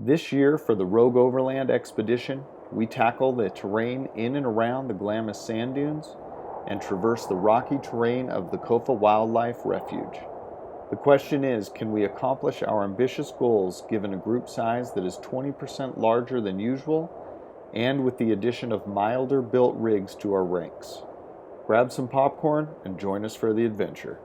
This year for the Rogue Overland expedition, we tackle the terrain in and around the Glamis sand dunes and traverse the rocky terrain of the Kofa Wildlife Refuge. The question is, can we accomplish our ambitious goals given a group size that is 20% larger than usual and with the addition of milder built rigs to our ranks? Grab some popcorn and join us for the adventure.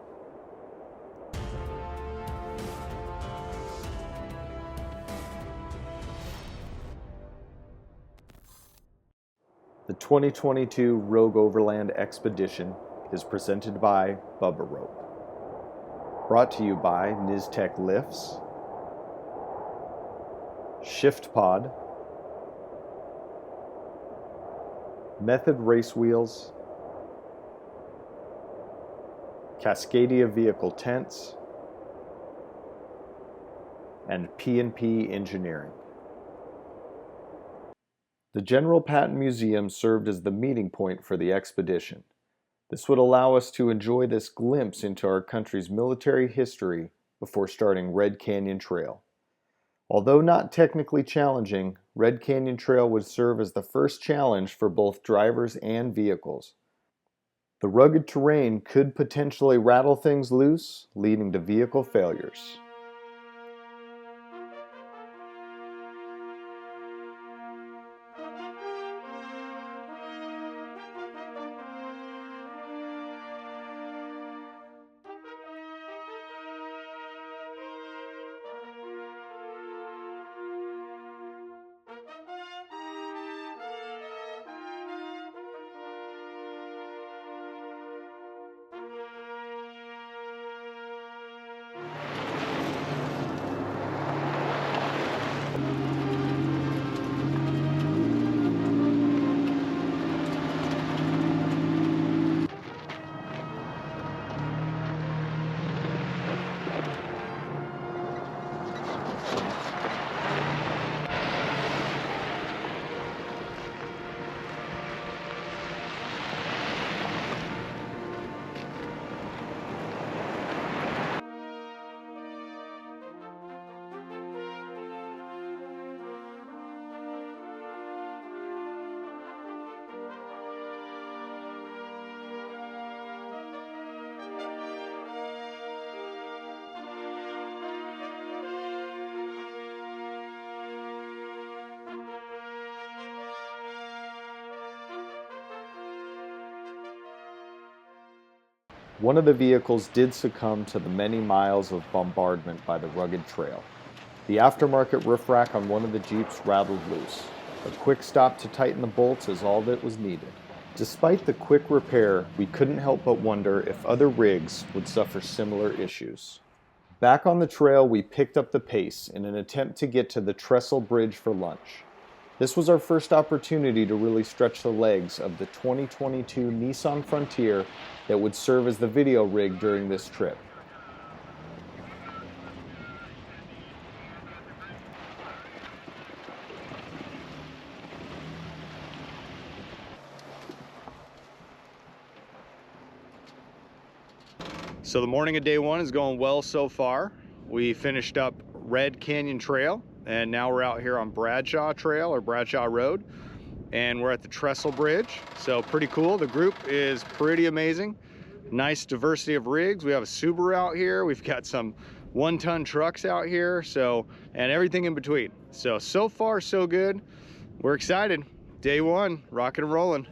The 2022 Rogue Overland Expedition is presented by Bubba Rope. Brought to you by Niztec Lifts, Shift Pod, Method Race Wheels, Cascadia Vehicle Tents, and P&P Engineering. The General Patton Museum served as the meeting point for the expedition. This would allow us to enjoy this glimpse into our country's military history before starting Red Canyon Trail. Although not technically challenging, Red Canyon Trail would serve as the first challenge for both drivers and vehicles. The rugged terrain could potentially rattle things loose, leading to vehicle failures. One of the vehicles did succumb to the many miles of bombardment by the rugged trail. The aftermarket roof rack on one of the Jeeps rattled loose. A quick stop to tighten the bolts is all that was needed. Despite the quick repair, we couldn't help but wonder if other rigs would suffer similar issues. Back on the trail, we picked up the pace in an attempt to get to the Trestle Bridge for lunch. This was our first opportunity to really stretch the legs of the 2022 Nissan Frontier that would serve as the video rig during this trip. So the morning of day one is going well so far. We finished up Red Canyon Trail, and now we're out here on Bradshaw Trail or Bradshaw Road, and we're at the Trestle Bridge. So pretty cool. The group is pretty amazing. Nice diversity of rigs. We have a Subaru out here. We've got some 1-ton trucks out here, and everything in between. So far so good. We're excited. Day one, rocking and rolling.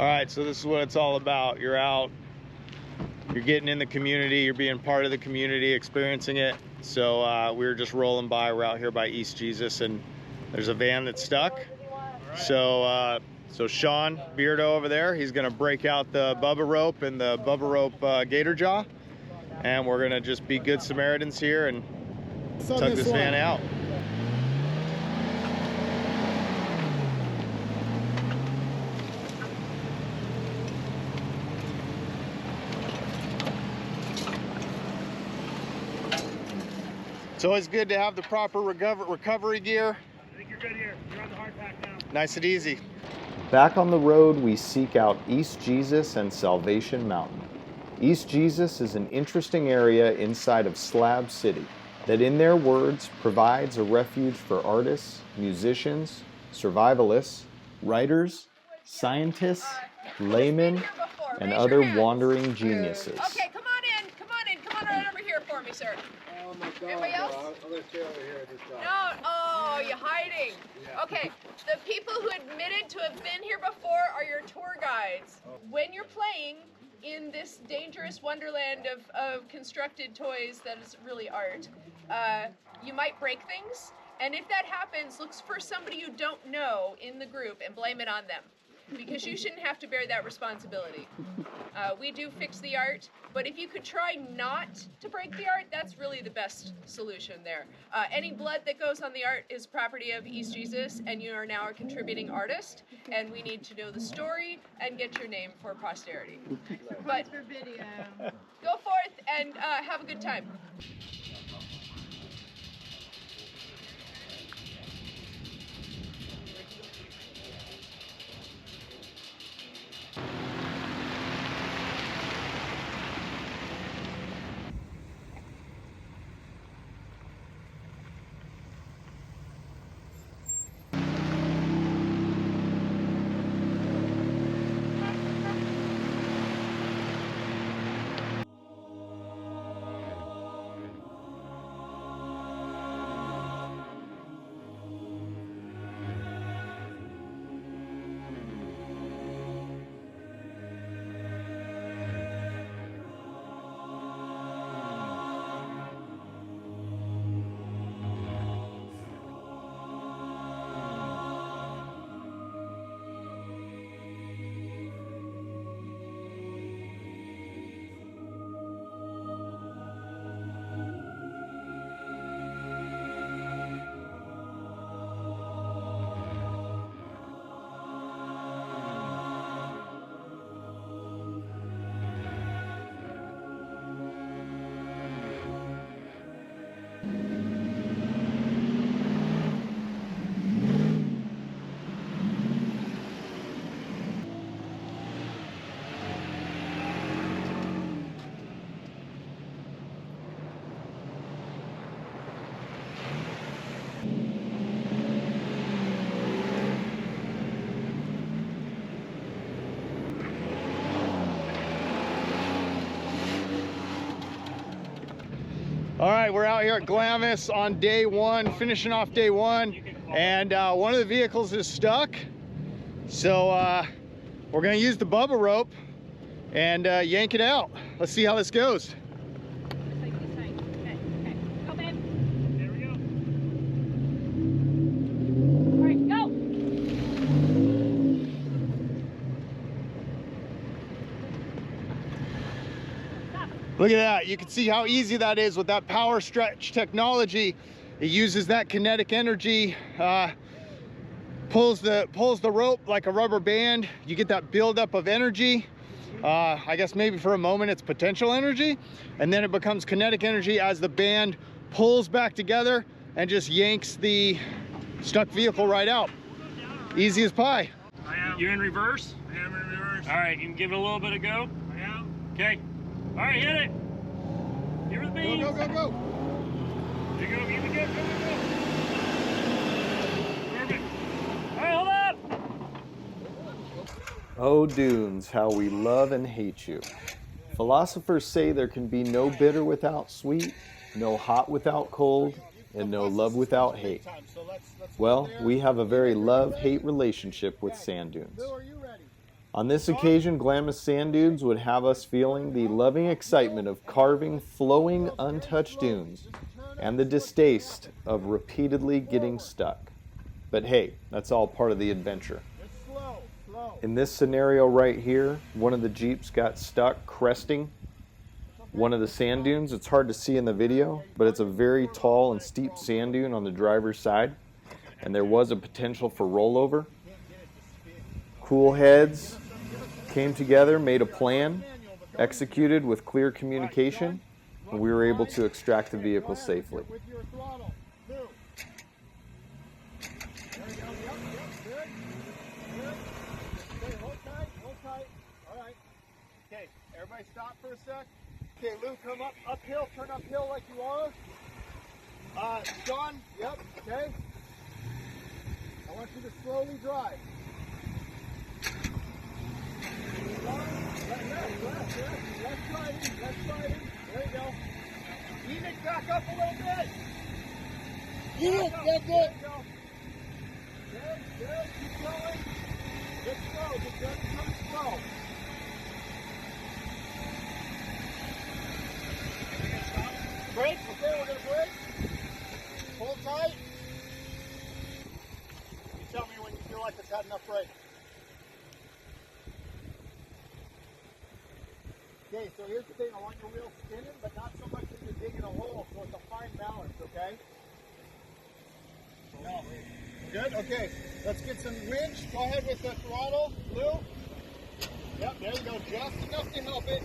All right, so this is what it's all about. You're out, you're getting in the community, you're being part of the community, experiencing it. So we were just rolling by. We're out here by East Jesus, and there's a van that's stuck. So so Sean Beardo over there, he's gonna break out the Bubba rope and the Bubba rope gator jaw, and we're gonna just be good Samaritans here and tug this van out. It's always good to have the proper recovery gear. I think you're good here. You're on the hard pack now. Nice and easy. Back on the road, we seek out East Jesus and Salvation Mountain. East Jesus is an interesting area inside of Slab City that, in their words, provides a refuge for artists, musicians, survivalists, writers, scientists, laymen, and other wandering geniuses. Okay, come on in. Come on in. Come on right over here for me, sir. Oh my God. Anybody else? I'm going to stay over here at this time. No. Oh, you're hiding. Yeah. Okay. The people who admitted to have been here before are your tour guides. When you're playing in this dangerous wonderland of constructed toys that is really art, you might break things. And if that happens, look for somebody you don't know in the group and blame it on them, because you shouldn't have to bear that responsibility. We do fix the art, but if you could try not to break the art, that's really the best solution there. Any blood that goes on the art is property of East Jesus, and you are now a contributing artist, and we need to know the story and get your name for posterity. But go forth and have a good time. All right, we're out here at Glamis on day one, finishing off day one, and one of the vehicles is stuck. So we're gonna use the Bubba rope and yank it out. Let's see how this goes. Look at that. You can see how easy that is with that power stretch technology. It uses that kinetic energy, pulls the rope like a rubber band. You get that buildup of energy. I guess maybe for a moment it's potential energy, and then it becomes kinetic energy as the band pulls back together and just yanks the stuck vehicle right out. Easy as pie. You're in reverse? I am in reverse. All right, you can give it a little bit of go? I am. Okay. All right, hit it. Here with me. Go, go, go, go. There you go, keep it good. Go, go, go. Perfect. All right, hold up. Oh, dunes, how we love and hate you. Philosophers say there can be no bitter without sweet, no hot without cold, and no love without hate. Well, we have a very love-hate relationship with sand dunes. Bill, are you ready? On this occasion, Glamis Sand Dunes would have us feeling the loving excitement of carving flowing, untouched dunes and the distaste of repeatedly getting stuck. But hey, that's all part of the adventure. In this scenario right here, one of the Jeeps got stuck cresting one of the sand dunes. It's hard to see in the video, but it's a very tall and steep sand dune on the driver's side, and there was a potential for rollover. Cool heads came together, made a plan, executed with clear communication, and we were able to extract the vehicle safely. Okay, everybody stop for a sec. Okay, Lou, come up, uphill, turn uphill like you are. John, yep, okay. I want you to slowly drive. Left sliding. There you go. Lean it back up a little bit. Yeah, good. Good, keep going. Get slow, get ready to come slow. Brake, okay, we're gonna brake. Hold tight. You tell me when you feel like it's had enough brake. Okay, so here's the thing, I want your wheels spinning, but not so much that you're digging a hole, so it's a fine balance, okay? No. Good, okay. Let's get some winch. Go ahead with the throttle, Lou. Yep, there you go. Just enough to help it.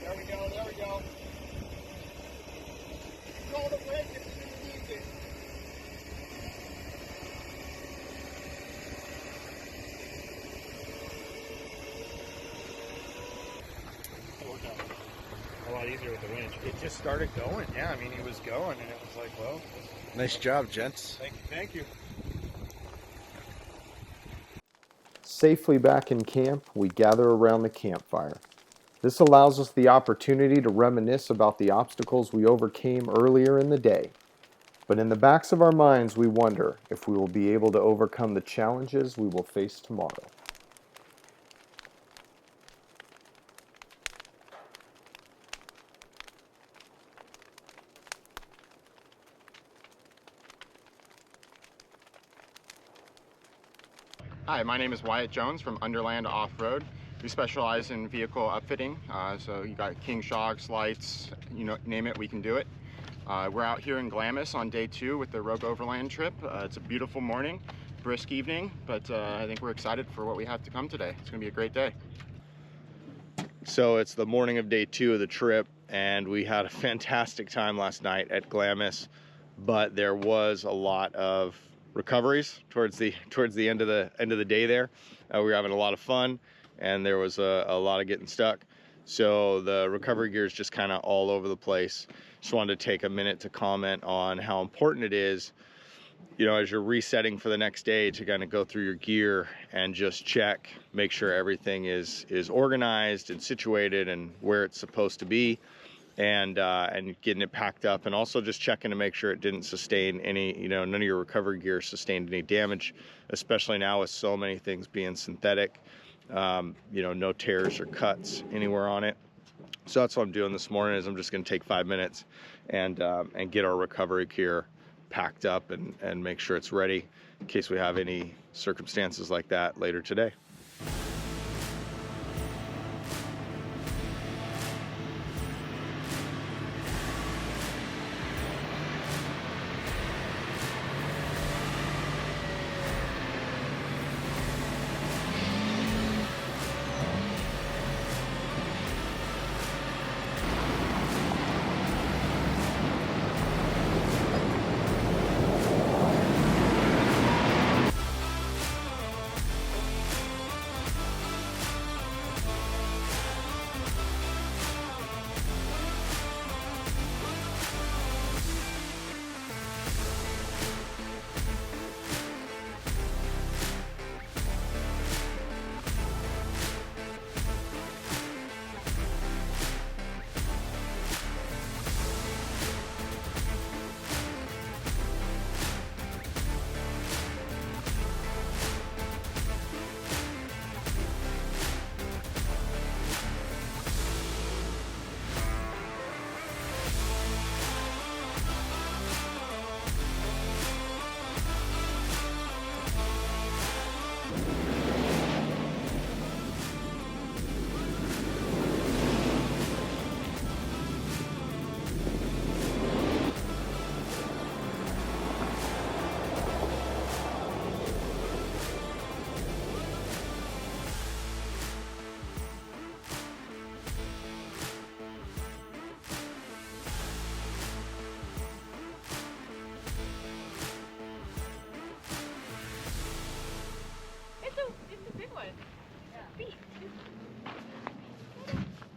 There we go. Control the brake if you need it. A lot easier with the winch. It just started going. Yeah, I mean, he was going, and it was like, well. Nice job, gents. Thank you. Safely back in camp, we gather around the campfire. This allows us the opportunity to reminisce about the obstacles we overcame earlier in the day. But in the backs of our minds, we wonder if we will be able to overcome the challenges we will face tomorrow. Hi, my name is Wyatt Jones from Underland Off-Road. We specialize in vehicle upfitting, so you got king shocks, lights, you know, name it, we can do it. We're out here in Glamis on day 2 with the Rogue Overland trip. It's a beautiful morning, brisk evening, but I think we're excited for what we have to come today. It's gonna be a great day. So it's the morning of day 2 of the trip, and we had a fantastic time last night at Glamis, but there was a lot of recoveries towards the end of the day there. We were having a lot of fun, and there was a lot of getting stuck. So the recovery gear is just kind of all over the place. Just wanted to take a minute to comment on how important it is, you know, as you're resetting for the next day, to kind of go through your gear and just check, make sure everything is organized and situated and where it's supposed to be, and getting it packed up, and also just checking to make sure it didn't sustain any, you know, none of your recovery gear sustained any damage, especially now with so many things being synthetic. You know, no tears or cuts anywhere on it. So that's what I'm doing this morning, is I'm just going to take 5 minutes and get our recovery gear packed up and make sure it's ready in case we have any circumstances like that later today.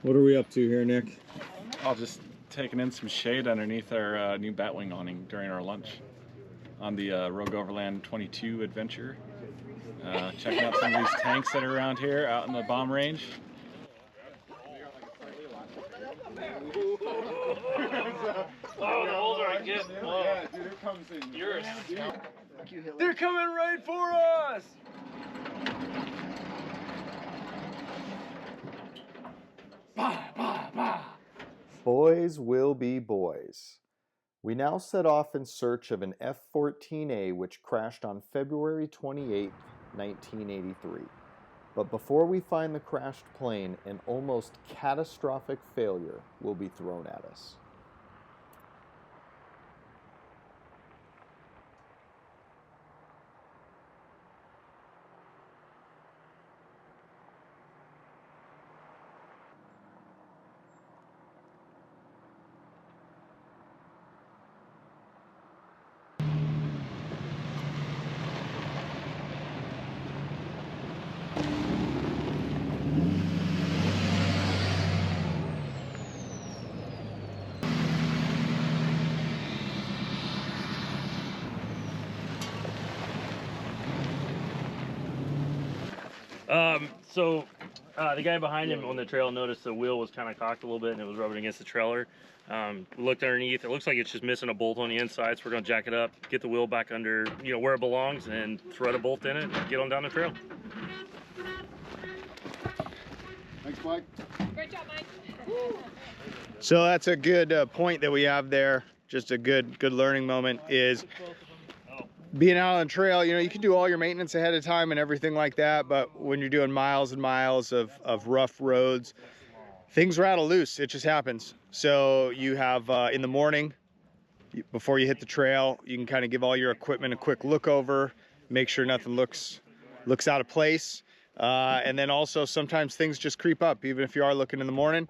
What are we up to here, Nick? I'll just taking in some shade underneath our new Batwing awning during our lunch on the Rogue Overland 22 adventure. Checking out some of these tanks that are around here out in the bomb range. Oh, the holes are good. Yeah, dude, it comes in. Yours. They're coming right for us! Boys will be boys. We now set off in search of an F-14A which crashed on February 28, 1983. But before we find the crashed plane, an almost catastrophic failure will be thrown at us. So the guy behind him on the trail noticed the wheel was kind of cocked a little bit and it was rubbing against the trailer. We looked underneath. It looks like it's just missing a bolt on the inside, so we're gonna jack it up, get the wheel back under, where it belongs, and thread a bolt in it and get on down the trail. Thanks, Mike. Great job, Mike. So that's a good point that we have there. Just a good learning moment is being out on the trail. You can do all your maintenance ahead of time and everything like that, but when you're doing miles and miles of rough roads, things rattle loose. It just happens. So you have in the morning, before you hit the trail, you can kind of give all your equipment a quick look over, make sure nothing looks out of place. And then also sometimes things just creep up, even if you are looking in the morning.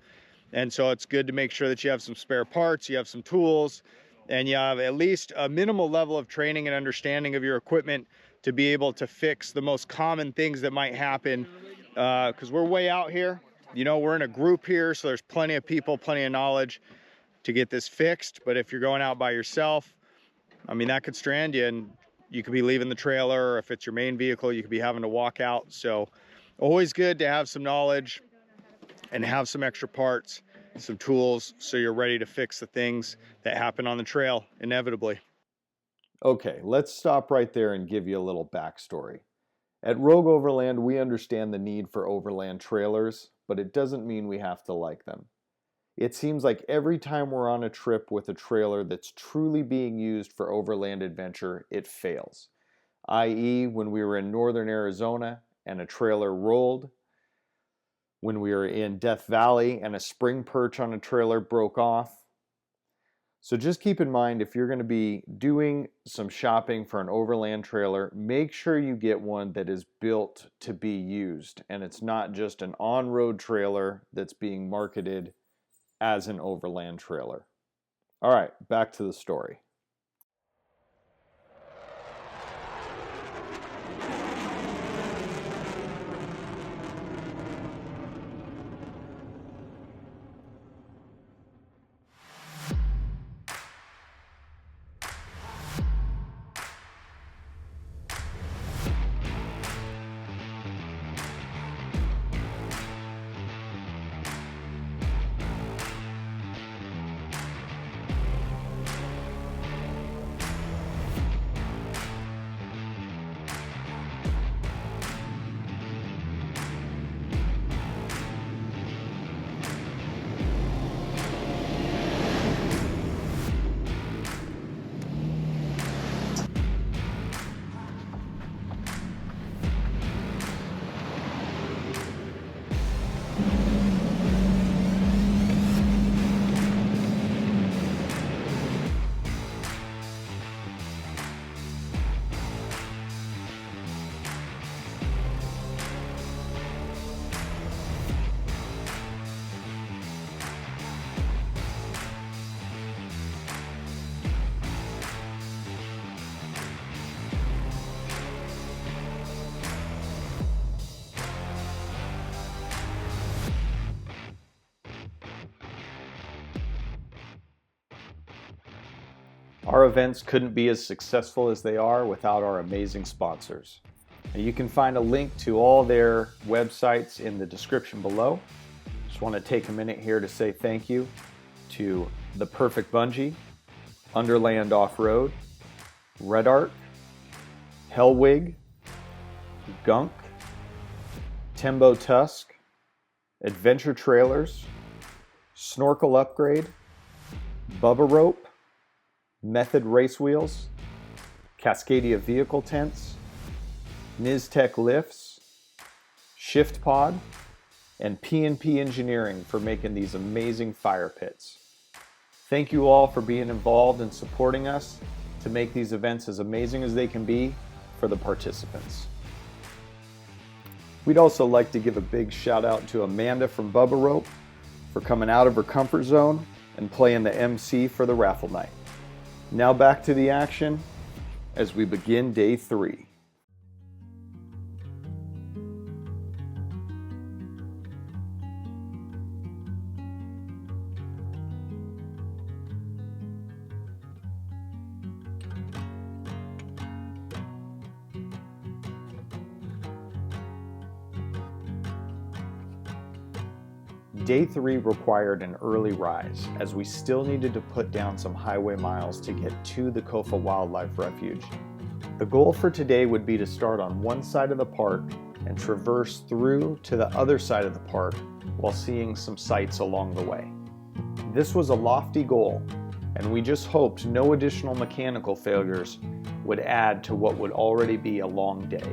And so it's good to make sure that you have some spare parts, you have some tools, and you have at least a minimal level of training and understanding of your equipment to be able to fix the most common things that might happen. Because we're way out here, we're in a group here, so there's plenty of people, plenty of knowledge to get this fixed. But if you're going out by yourself, that could strand you, and you could be leaving the trailer, or if it's your main vehicle, you could be having to walk out. So always good to have some knowledge and have some extra parts, some tools, so you're ready to fix the things that happen on the trail inevitably. Okay, let's stop right there and give you a little backstory. At Rogue Overland, we understand the need for overland trailers, but it doesn't mean we have to like them. It seems like every time we're on a trip with a trailer that's truly being used for overland adventure, it fails. i.e., when we were in northern Arizona and a trailer rolled, when we were in Death Valley and a spring perch on a trailer broke off. So just keep in mind, if you're going to be doing some shopping for an overland trailer, make sure you get one that is built to be used, and it's not just an on-road trailer that's being marketed as an overland trailer. All right, back to the story. Our events couldn't be as successful as they are without our amazing sponsors. And you can find a link to all their websites in the description below. Just want to take a minute here to say thank you to The Perfect Bungee, Underland Off-Road, Red Art, Hellwig, Gunk, Tembo Tusk, Adventure Trailers, Snorkel Upgrade, Bubba Rope, Method Race Wheels, Cascadia Vehicle Tents, Niztec Lifts, Shift Pod, and P&P Engineering for making these amazing fire pits. Thank you all for being involved and supporting us to make these events as amazing as they can be for the participants. We'd also like to give a big shout out to Amanda from Bubba Rope for coming out of her comfort zone and playing the MC for the raffle night. Now back to the action as we begin day 3. Day 3 required an early rise, as we still needed to put down some highway miles to get to the Kofa Wildlife Refuge. The goal for today would be to start on one side of the park and traverse through to the other side of the park while seeing some sights along the way. This was a lofty goal, and we just hoped no additional mechanical failures would add to what would already be a long day.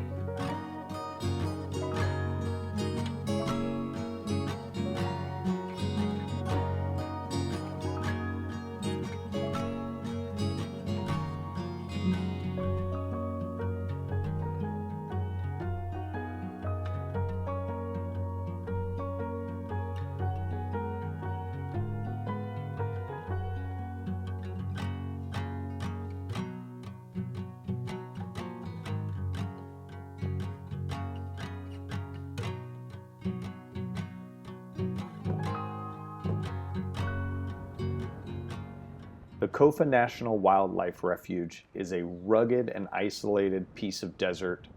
The Kofa National Wildlife Refuge is a rugged and isolated piece of desert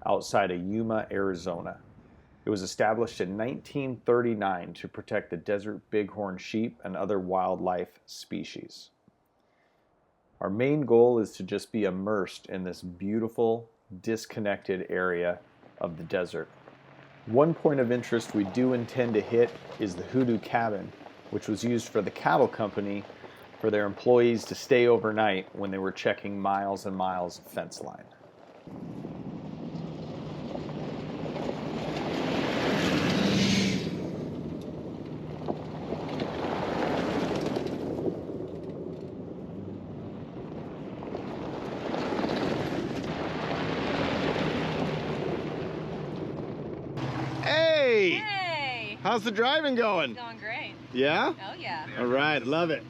outside of Yuma, Arizona. It was established in 1939 to protect the desert bighorn sheep and other wildlife species. Our main goal is to just be immersed in this beautiful, disconnected area of the desert. One point of interest we do intend to hit is the Hoodoo cabin, which was used for the cattle company for their employees to stay overnight when they were checking miles and miles of fence line. Hey! Hey! How's the driving going? It's going great. Yeah? Oh yeah. All right, love it.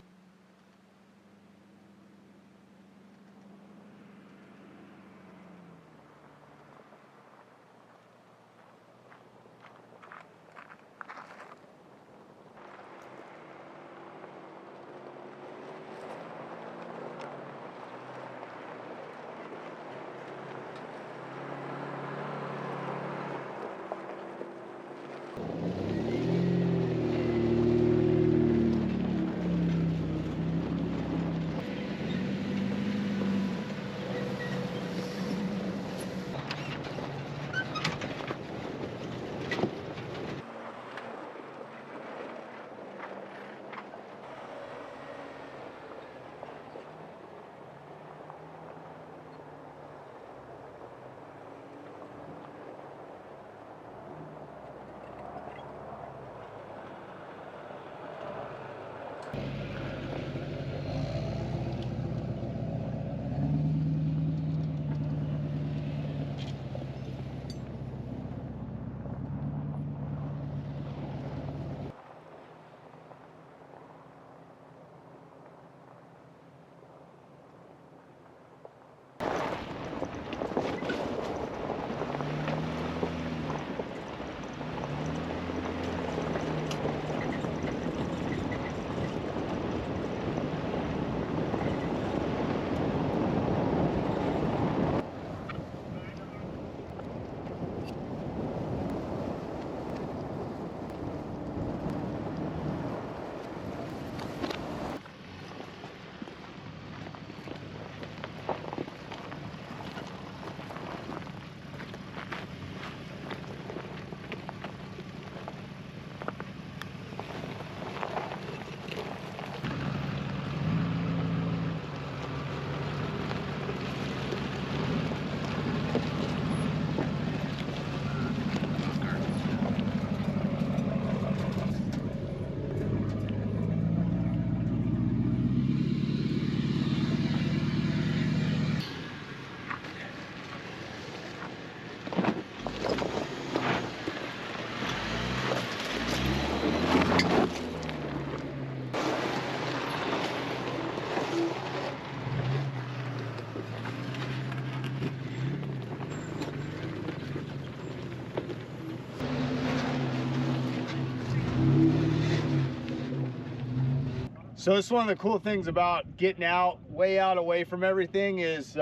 So this is one of the cool things about getting out, way out away from everything is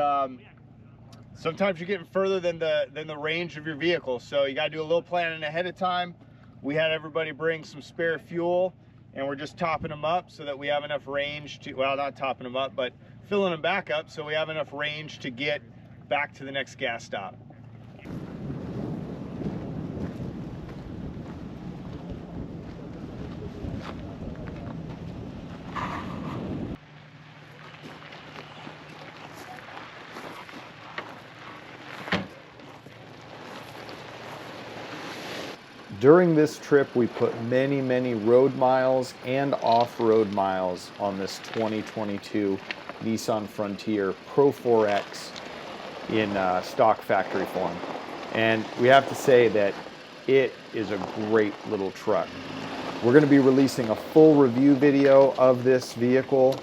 sometimes you're getting further than the range of your vehicle. So you gotta do a little planning ahead of time. We had everybody bring some spare fuel and we're just topping them up so that we have enough range to, well, not topping them up, but filling them back up so we have enough range to get back to the next gas stop. During this trip, we put many, many road miles and off-road miles on this 2022 Nissan Frontier Pro 4X in stock factory form. And we have to say that it is a great little truck. We're going to be releasing a full review video of this vehicle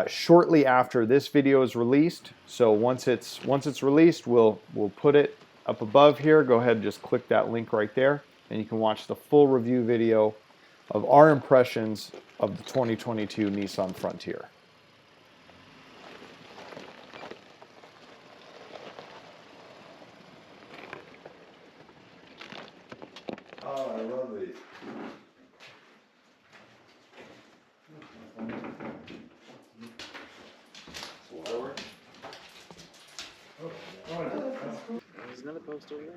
shortly after this video is released. So once it's released, we'll put it up above here. Go ahead and just click that link right there, and you can watch the full review video of our impressions of the 2022 Nissan Frontier. Oh, I love these. There's another post over there.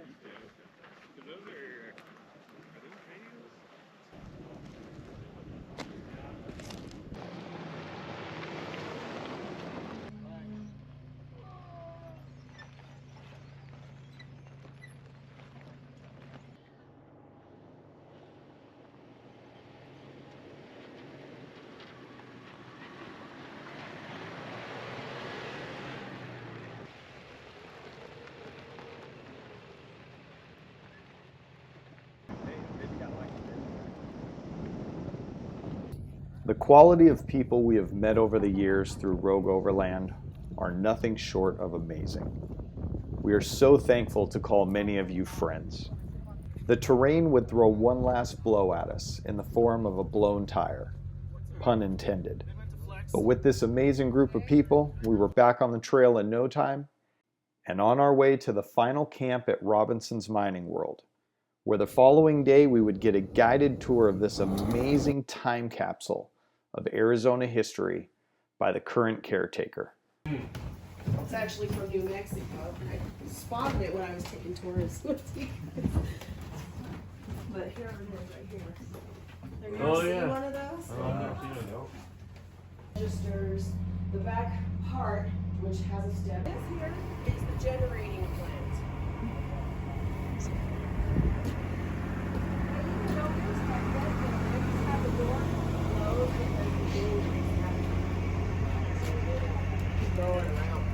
The quality of people we have met over the years through Rogue Overland are nothing short of amazing. We are so thankful to call many of you friends. The terrain would throw one last blow at us in the form of a blown tire, pun intended. But with this amazing group of people, we were back on the trail in no time and on our way to the final camp at Robinson's Mining World, where the following day we would get a guided tour of this amazing time capsule of Arizona history by the current caretaker. It's actually from New Mexico. I spotted it when I was taking tours with you guys. But here it is right here. Have you ever seen one of those? Registers the back part, which has a step. This here is the generating plant. You notice that right there, they just have the door closed because the deliveries keep going around.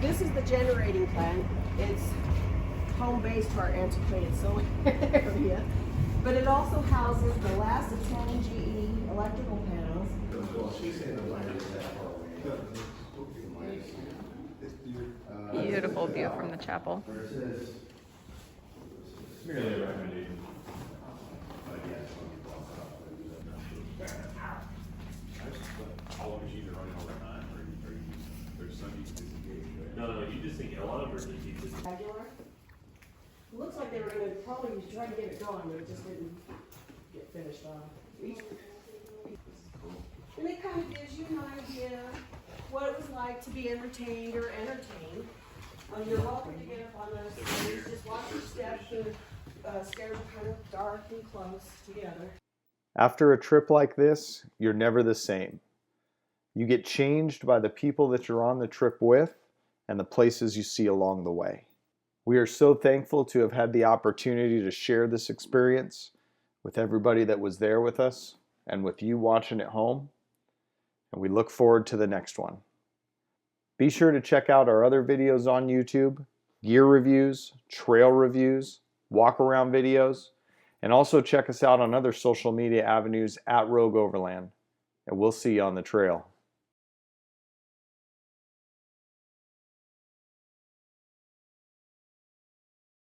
This is the generating plant. It's home base to our antiquated solar area, but it also houses the last of 10 GE electrical panels. Beautiful view from the chapel. No, you just think a lot of them are just Regular. It looks like they were going to probably try to get it going, but it just didn't get finished off. And it kind of gives you an idea what it was like to be entertained or entertained. You're welcome to get up on those stairs. Just watch your steps. The stairs are kind of dark and close together. After a trip like this, you're never the same. You get changed by the people that you're on the trip with and the places you see along the way. We are so thankful to have had the opportunity to share this experience with everybody that was there with us and with you watching at home. And we look forward to the next one. Be sure to check out our other videos on YouTube, gear reviews, trail reviews, walk around videos, and also check us out on other social media avenues at Rogue Overland. And we'll see you on the trail.